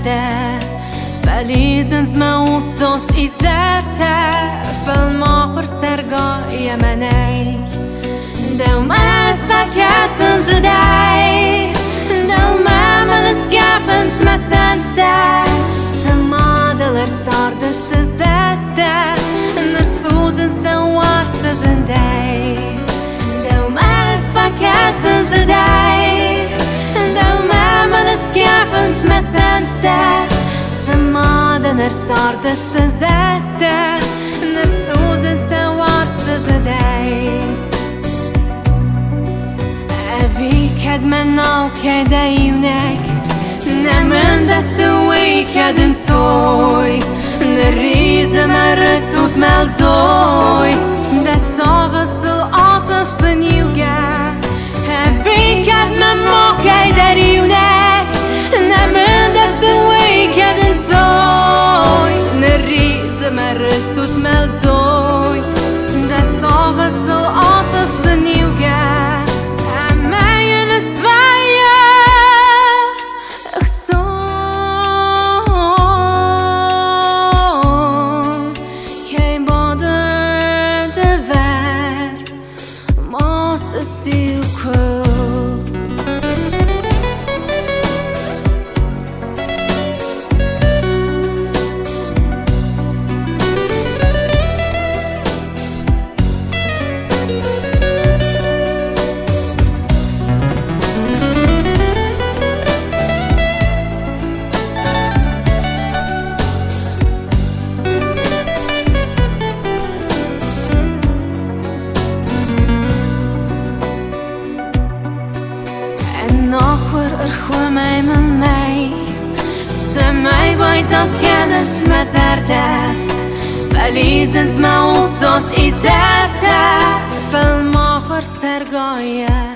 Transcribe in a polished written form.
zerde Feliz ما وصوص إزارته فالماخر سترقاي مني دوم أسفك سنزداي دوم أمل سكافن سمسنته سمادلر صارد استزاته نرسوزن سوار سزنداي دوم أسفك سنزداي دوم أمل سكافن سمسنته سمادة نرتصار دستزاته نرسوزن سوار سزداي أبي كد مناو كدايونك نمن دتوي كد نسوي نريز مرستوت ملزوي دساغس العاطس نيوغا أبي كد مناو كدايونك نمن دتوي كد نسوي نريز مرستوت ملزوي دساغس العاطس نيوغا ناخور أرخو مæйimæ سمعي بايدم كانس مزرده فليزنز ما وصوص إزارته فالماخر سترقايه